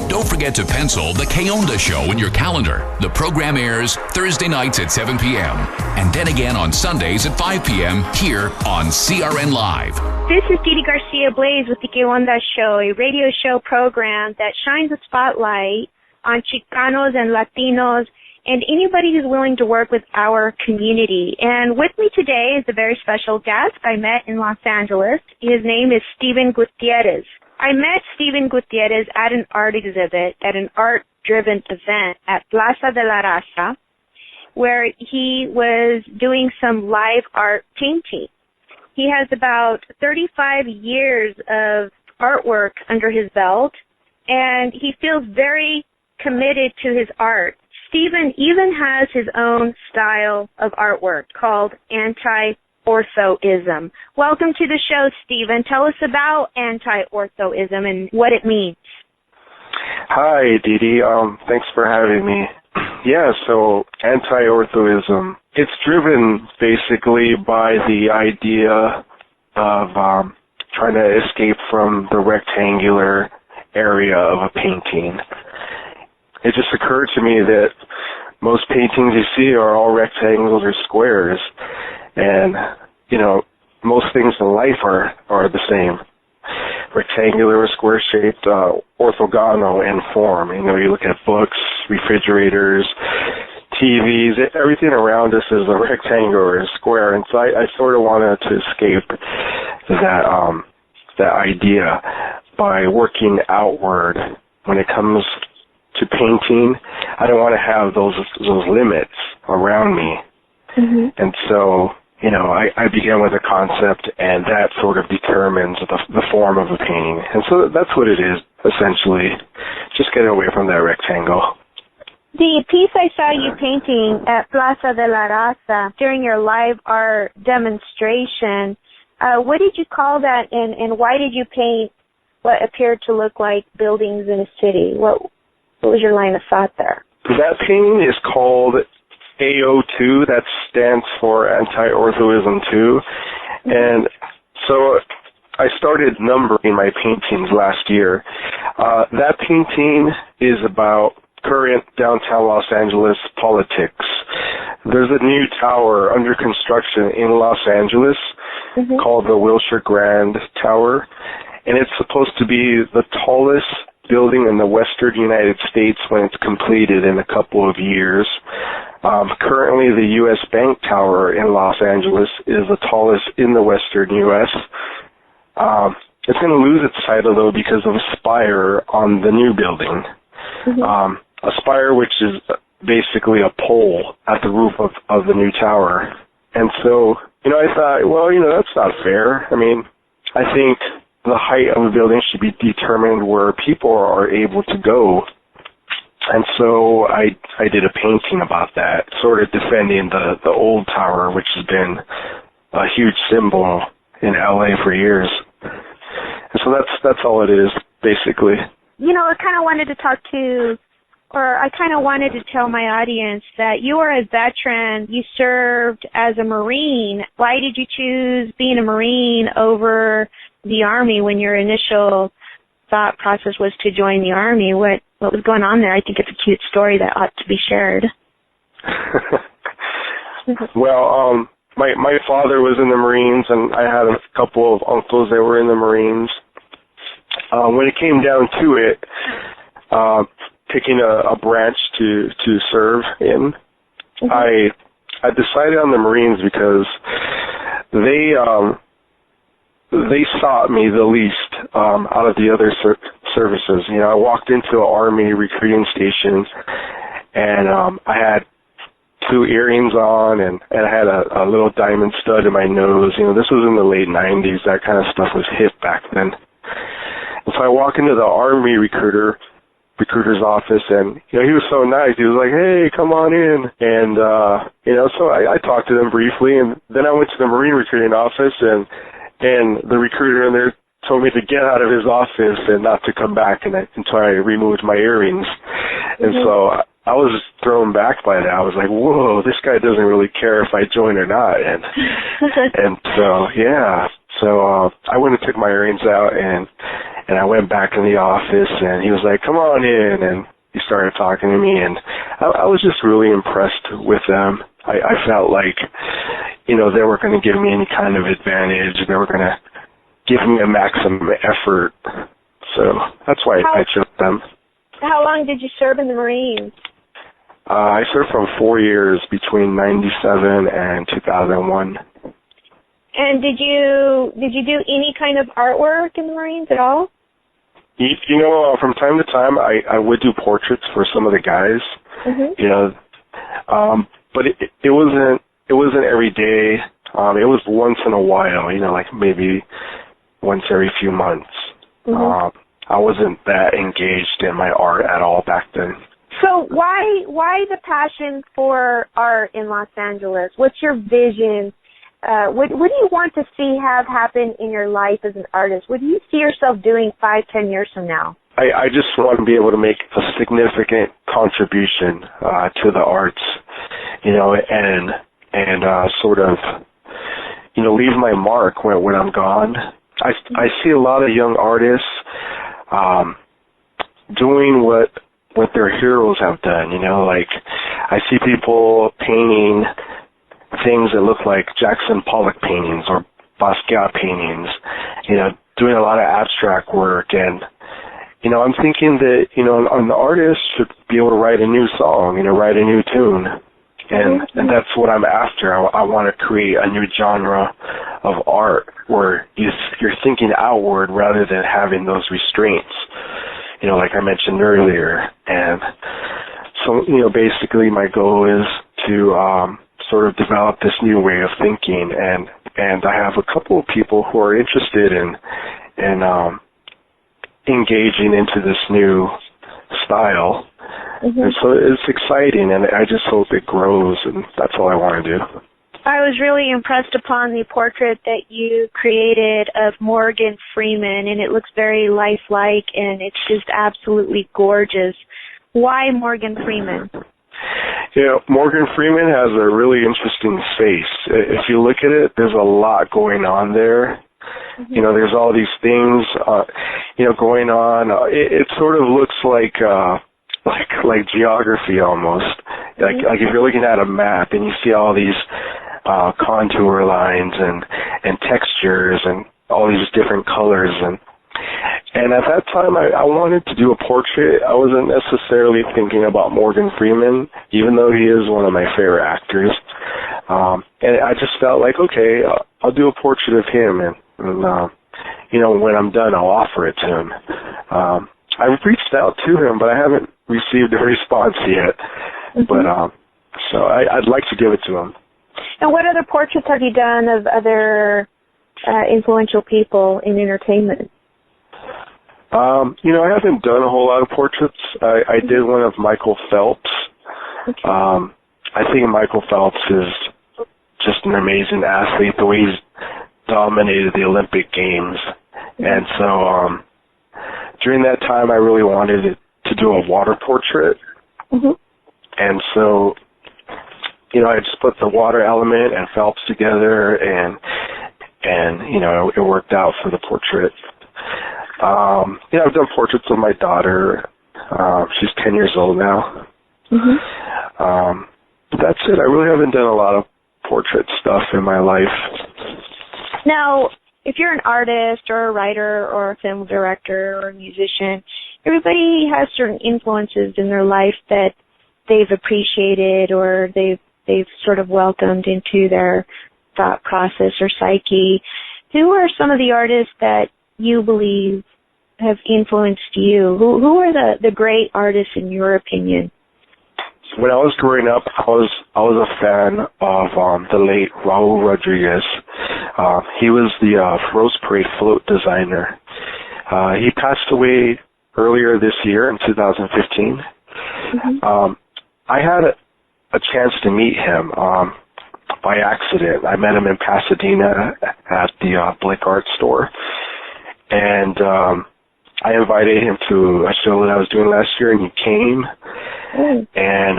Don't forget to pencil the K-Onda Show in your calendar. The program airs Thursday nights at 7 p.m. and then again on Sundays at 5 p.m. here on CRN Live. This is Didi Garcia Blaze with the K-Onda Show, a radio show program that shines a spotlight on Chicanos and Latinos and anybody who's willing to work with our community. And with me today is a very special guest I met in Los Angeles. His name is Steven Gutierrez. I met Steven Gutierrez at an art exhibit, at an art-driven event at Plaza de la Raza, where he was doing some live art painting. He has about 35 years of artwork under his belt, and he feels very committed to his art. Steven even has his own style of artwork called anti-orthoism. Welcome to the show, Steven. Tell us about anti-orthoism and what it means. Hi, Didi. Thanks for having me. Yeah, so anti-orthoism, it's driven basically by the idea of trying to escape from the rectangular area of a painting. It just occurred to me that most paintings you see are all rectangles or squares. And, you know, most things in life are the same. Rectangular or square-shaped, orthogonal in form. You know, you look at books, refrigerators, TVs, everything around us is a rectangle or a square. And so I sort of wanted to escape that idea by working outward when it comes to painting. I don't want to have those limits around me. Mm-hmm. And so, you know, I began with a concept, and that sort of determines the form of a painting. And so that's what it is, essentially, just getting away from that rectangle. The piece I saw you painting at Plaza de la Raza during your live art demonstration, what did you call that, and why did you paint what appeared to look like buildings in a city? What was your line of thought there? That painting is called AO2. That stands for Anti-Orthoism 2. And so I started numbering my paintings last year. That painting is about current downtown Los Angeles politics. There's a new tower under construction in Los Angeles called the Wilshire Grand Tower, and it's supposed to be the tallest building in the western United States when it's completed in a couple of years. Currently, the U.S. Bank Tower in Los Angeles is the tallest in the western U.S. It's going to lose its title, though, because of a spire on the new building. A spire which is basically a pole at the roof of the new tower. And so, you know, I thought, well, you know, that's not fair. I mean, I think the height of a building should be determined where people are able to go. And so I did a painting about that, sort of defending the old tower, which has been a huge symbol in LA for years. And so that's all it is, basically. You know, I kind of wanted to tell my audience that you are a veteran. You served as a Marine. Why did you choose being a Marine over the Army when your initial thought process was to join the Army? What was going on there? I think it's a cute story that ought to be shared. Well, my father was in the Marines, and I had a couple of uncles that were in the Marines. When it came down to it, picking a branch to serve in, I decided on the Marines because they sought me the least out of the other services. You know, I walked into an Army recruiting station, and I had 2 earrings on, and I had a little diamond stud in my nose. You know, this was in the late 90s. That kind of stuff was hip back then. And so I walk into the Army recruiter's office, and, you know, he was so nice. He was like, hey, come on in. And, you know, so I talked to them briefly, and then I went to the Marine recruiting office, and the recruiter in there told me to get out of his office and not to come back until I removed my earrings. And so I was thrown back by that. I was like, whoa, this guy doesn't really care if I join or not. And so, yeah. So I went and took my earrings out, and And I went back in the office, and he was like, come on in, and he started talking to me, and I was just really impressed with them. I felt like, you know, they weren't going to give me any kind of advantage. They were going to give me a maximum effort. So that's why I chose them. How long did you serve in the Marines? I served for 4 years between 97 and 2001. And did you do any kind of artwork in the Marines at all? You know, from time to time, I would do portraits for some of the guys. Mm-hmm. You know, but it wasn't every day. It was once in a while. You know, like maybe once every few months. Mm-hmm. I wasn't that engaged in my art at all back then. So why the passion for art in Los Angeles? What's your vision? What do you want to see have happen in your life as an artist? What do you see yourself doing 5-10 years from now? I just want to be able to make a significant contribution to the arts, you know, and sort of, you know, leave my mark when I'm gone. I see a lot of young artists doing what their heroes have done, you know, like I see people painting things that look like Jackson Pollock paintings or Basquiat paintings, you know, doing a lot of abstract work. And, you know, I'm thinking that, you know, an artist should be able to write a new song, you know, write a new tune. And that's what I'm after. I want to create a new genre of art where you're thinking outward rather than having those restraints, you know, like I mentioned earlier. And so, you know, basically my goal is to sort of develop this new way of thinking. And I have a couple of people who are interested in engaging into this new style. Mm-hmm. And so it's exciting, and I just hope it grows, and that's all I want to do. I was really impressed upon the portrait that you created of Morgan Freeman, and it looks very lifelike, and it's just absolutely gorgeous. Why Morgan Freeman? You know, Morgan Freeman has a really interesting face. If you look at it, there's a lot going on there. Mm-hmm. You know, there's all these things, you know, going on. It sort of looks like geography almost. Mm-hmm. Like if you're looking at a map and you see all these contour lines and textures and all these different colors, and at that time I wanted to do a portrait. I wasn't necessarily thinking about Morgan Freeman, even though he is one of my favorite actors. And I just felt like, okay, I'll do a portrait of him, and you know, when I'm done, I'll offer it to him. I've reached out to him, but I haven't received a response yet. Mm-hmm. But so I'd like to give it to him. And what other portraits have you done of other influential people in entertainment? You know, I haven't done a whole lot of portraits. I did one of Michael Phelps. Okay. I think Michael Phelps is just an amazing athlete, the way he's dominated the Olympic Games. Mm-hmm. And so during that time, I really wanted to do a water portrait. Mm-hmm. And so, you know, I just put the water element and Phelps together, and you know, it worked out for the portrait. You know, I've done portraits of my daughter. She's 10 years old now. Mm-hmm. That's it. I really haven't done a lot of portrait stuff in my life. Now, if you're an artist or a writer or a film director or a musician, everybody has certain influences in their life that they've appreciated or they've sort of welcomed into their thought process or psyche. Who are some of the artists that you believe have influenced you? Who are the great artists in your opinion? When I was growing up, I was a fan of the late Raul Rodriguez. He was the Rose Parade float designer. He passed away earlier this year in 2015. Mm-hmm. I had a chance to meet him by accident. I met him in Pasadena at the Blick Art Store, and I invited him to a show that I was doing last year, and he came. And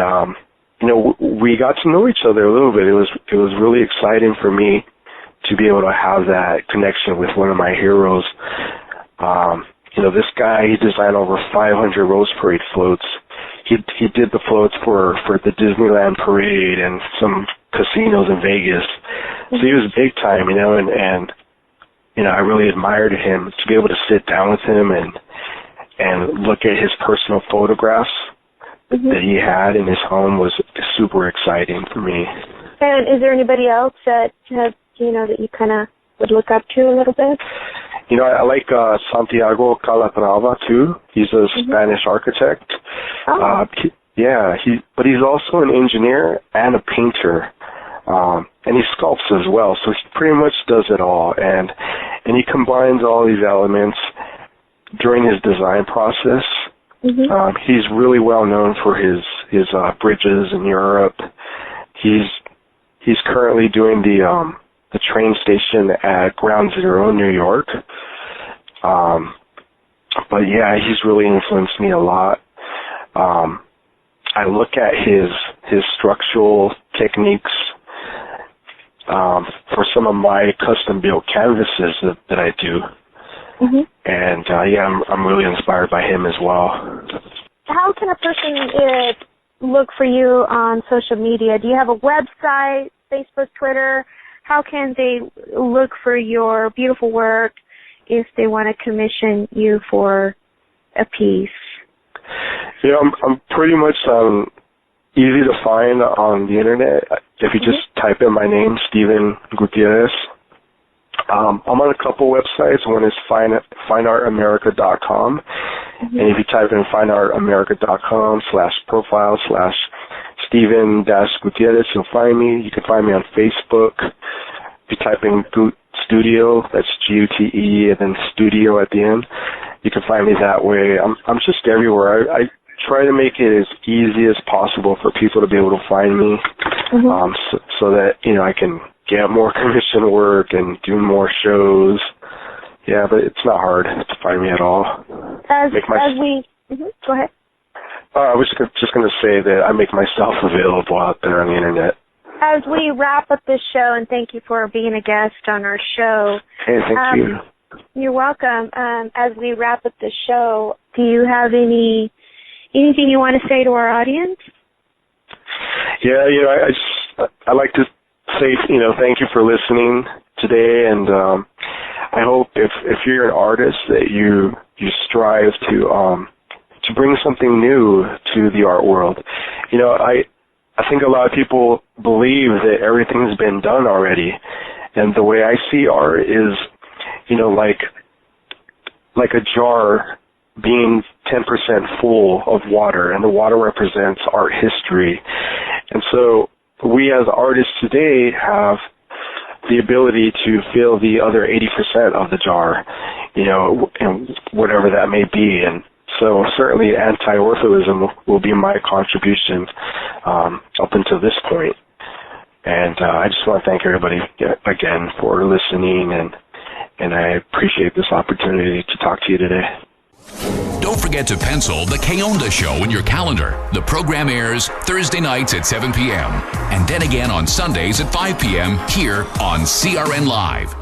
you know, we got to know each other a little bit. It was really exciting for me to be able to have that connection with one of my heroes. this guy, he designed over 500 Rose Parade floats. He did the floats for the Disneyland parade and some casinos in Vegas. So he was big time, and I really admired him. To be able to sit down with him and look at his personal photographs that he had in his home was super exciting for me. And is there anybody else that that you kind of would look up to a little bit? I like Santiago Calatrava too. He's a Spanish architect. Oh. But he's also an engineer and a painter, and he sculpts as well. So he pretty much does it all, and he combines all these elements during his design process. He's really well known for his bridges in Europe. He's currently doing the train station at Ground Zero in New York. But yeah, he's really influenced me a lot. I look at his structural techniques for some of my custom built canvases that I do. And I'm really inspired by him as well. How can a person look for you on social media? Do you have a website, Facebook, Twitter? How can they look for your beautiful work if they want to commission you for a piece? I'm pretty much easy to find on the internet. If you just type in my name, Steven Gutierrez. I'm on a couple websites. One is fineartamerica.com. And if you type in fineartamerica.com/profile/Steven-Gutierrez, you'll find me. You can find me on Facebook. If you type in Gut Studio, that's Gute, and then studio at the end, you can find me that way. I'm just everywhere. I try to make it as easy as possible for people to be able to find me, so that I can get more commission work and do more shows. Yeah, but it's not hard to find me at all. Go ahead. I was just going to say that I make myself available out there on the internet. As we wrap up this show, and thank you for being a guest on our show. Hey, thank you. You're welcome. As we wrap up the show, do you have anything you want to say to our audience? Yeah, I like to say, thank you for listening today, and I hope if you're an artist that you strive to bring something new to the art world. I think a lot of people believe that everything's been done already, and the way I see art is, like a jar being 10% full of water, and the water represents art history. And so we as artists today have the ability to fill the other 80% of the jar, and whatever that may be. And so certainly anti-orthoism will be my contribution up until this point. And I just want to thank everybody again for listening, and I appreciate this opportunity to talk to you today. Don't forget to pencil the K-Onda Show in your calendar. The program airs Thursday nights at 7 p.m. and then again on Sundays at 5 p.m. here on CRN Live.